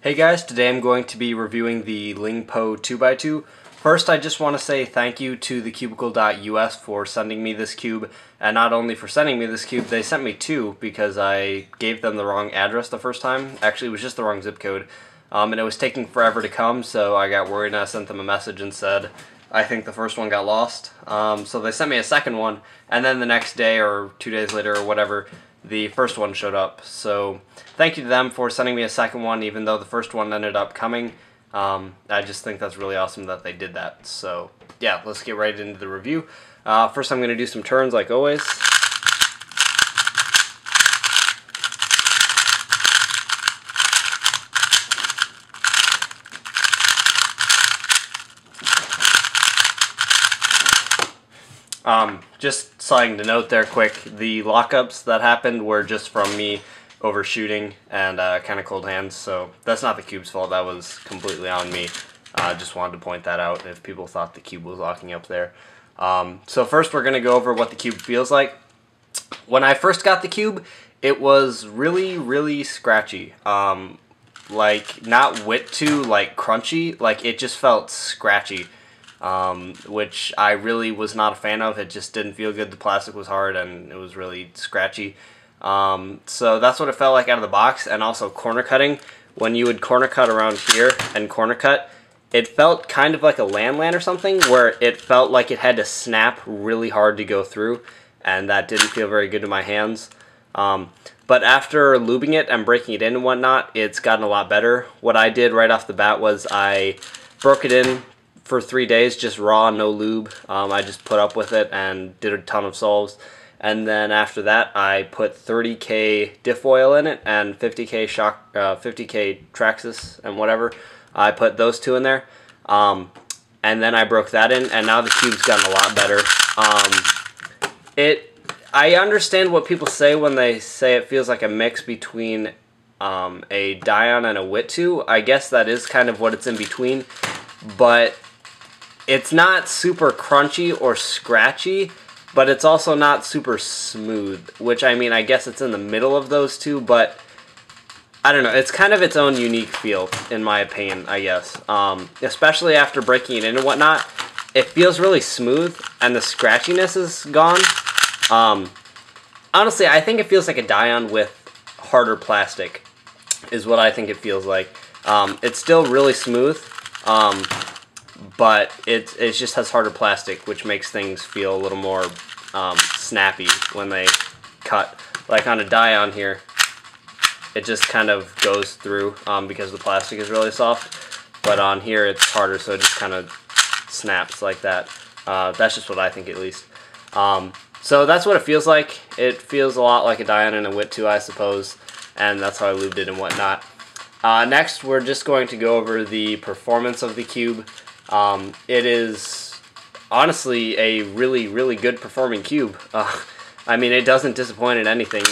Hey guys, today I'm going to be reviewing the LingPo 2x2. First, I just want to say thank you to the Cubicle.us for sending me this cube, and not only for sending me this cube, they sent me two because I gave them the wrong address the first time. Actually, it was just the wrong zip code, and it was taking forever to come, so I got worried and I sent them a message and said, I think the first one got lost. So they sent me a second one, and then the next day or 2 days later or whatever, the first one showed up. So thank you to them for sending me a second one, even though the first one ended up coming. I just think that's really awesome that they did that. So yeah, let's get right into the review. First I'm going to do some turns like always. Just something to note there quick, the lockups that happened were just from me overshooting and kind of cold hands, so that's not the cube's fault, that was completely on me. Just wanted to point that out if people thought the cube was locking up there. So first we're going to go over what the cube feels like. When I first got the cube, it was really scratchy. Like not wit to like crunchy, like it just felt scratchy. Which I really was not a fan of. It just didn't feel good. The plastic was hard and it was really scratchy. So that's what it felt like out of the box. And also corner cutting. When you would corner cut around here and corner cut, it felt kind of like a lan or something, where it felt like it had to snap really hard to go through, and that didn't feel very good to my hands. But after lubing it and breaking it in and whatnot, it's gotten a lot better. What I did right off the bat was I broke it in for 3 days, just raw, no lube. I just put up with it and did a ton of solves. And then after that, I put 30K diff oil in it and 50K Traxxas and whatever. I put those two in there. And then I broke that in, and now the cube's gotten a lot better. I understand what people say when they say it feels like a mix between a Dion and a Wit2. I guess that is kind of what it's in between. But it's not super crunchy or scratchy, but it's also not super smooth, which, I mean, I guess it's in the middle of those two, but I don't know. It's kind of its own unique feel, in my opinion, I guess. Especially after breaking it in and whatnot, it feels really smooth, and the scratchiness is gone. Honestly, I think it feels like a Dion with harder plastic, is what I think it feels like. It's still really smooth, but it just has harder plastic, which makes things feel a little more snappy when they cut. Like on a Dion here, it just kind of goes through because the plastic is really soft. But on here it's harder, so it just kind of snaps like that. That's just what I think, at least. So that's what it feels like. It feels a lot like a Dion and a Wit2, I suppose, and that's how I lubed it and whatnot. Next, we're just going to go over the performance of the cube. It is honestly a really good performing cube. I mean, it doesn't disappoint in anything.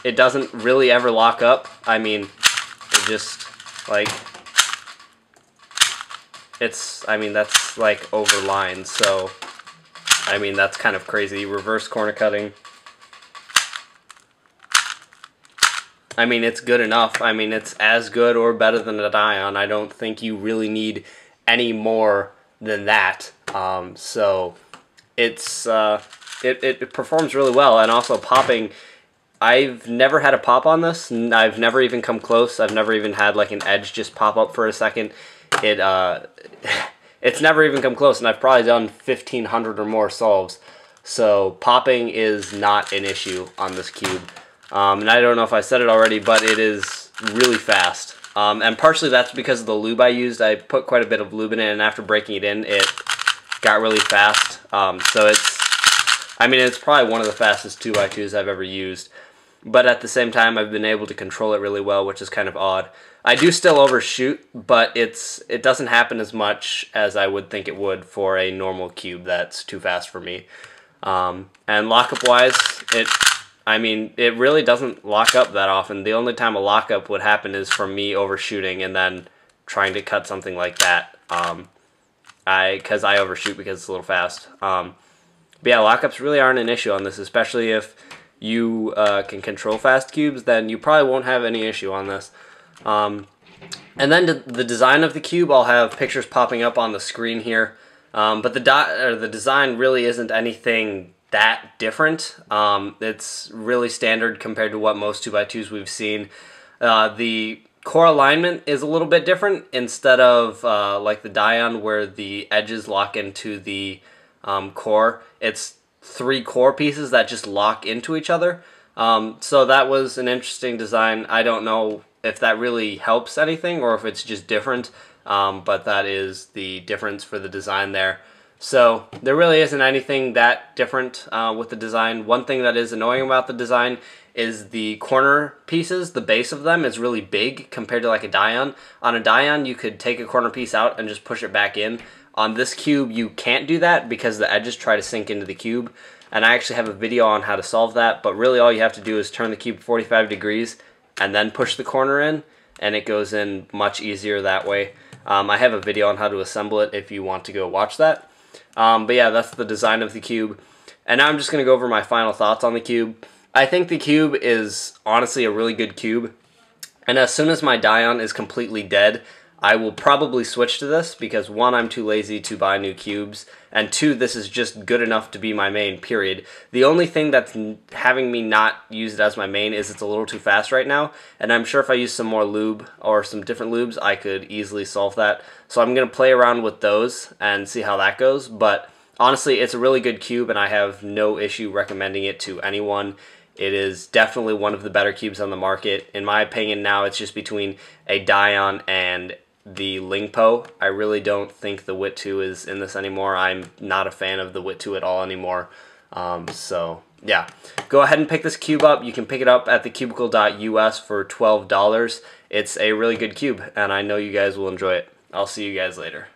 It doesn't really ever lock up. I mean, it just, like, I mean, that's like over lines, so I mean, that's kind of crazy. Reverse corner cutting. I mean, it's good enough. I mean, it's as good or better than a Dion. I don't think you really need any more than that. So it's it performs really well, and also popping. I've never had a pop on this. I've never even come close. I've never even had like an edge just pop up for a second. It's never even come close, and I've probably done 1,500 or more solves. So popping is not an issue on this cube. And I don't know if I said it already, but it is really fast. And partially that's because of the lube I used. I put quite a bit of lube in it, and after breaking it in, it got really fast. So I mean, it's probably one of the fastest 2x2s I've ever used. But at the same time, I've been able to control it really well, which is kind of odd. I do still overshoot, but it doesn't happen as much as I would think it would for a normal cube that's too fast for me. And lockup-wise, I mean, it really doesn't lock up that often. The only time a lockup would happen is from me overshooting and then trying to cut something like that. Because I overshoot because it's a little fast. But yeah, lockups really aren't an issue on this, especially if you can control fast cubes, then you probably won't have any issue on this. And then the design of the cube, I'll have pictures popping up on the screen here. But the design really isn't anything that different. It's really standard compared to what most 2x2s we've seen. The core alignment is a little bit different. Instead of like the Dion where the edges lock into the core, it's 3 core pieces that just lock into each other. So that was an interesting design. I don't know if that really helps anything or if it's just different, but that is the difference for the design there. So there really isn't anything that different with the design. One thing that is annoying about the design is the corner pieces. The base of them is really big compared to like a Dion. On a Dion, you could take a corner piece out and just push it back in. On this cube, you can't do that because the edges try to sink into the cube. And I actually have a video on how to solve that, but really all you have to do is turn the cube 45 degrees and then push the corner in, and it goes in much easier that way. I have a video on how to assemble it if you want to go watch that. But yeah, that's the design of the cube. And now I'm just going to go over my final thoughts on the cube. I think the cube is honestly a really good cube. And as soon as my Dion is completely dead, I will probably switch to this because 1, I'm too lazy to buy new cubes, and 2, this is just good enough to be my main, period. The only thing that's having me not use it as my main is it's a little too fast right now, and I'm sure if I use some more lube or some different lubes, I could easily solve that. So I'm going to play around with those and see how that goes, but honestly, it's a really good cube, and I have no issue recommending it to anyone. It is definitely one of the better cubes on the market. In my opinion now, it's just between a Dion and the LingPo. I really don't think the WIT 2 is in this anymore. I'm not a fan of the WIT 2 at all anymore. So yeah, go ahead and pick this cube up. You can pick it up at the Cubicle.us for $12. It's a really good cube, and I know you guys will enjoy it. I'll see you guys later.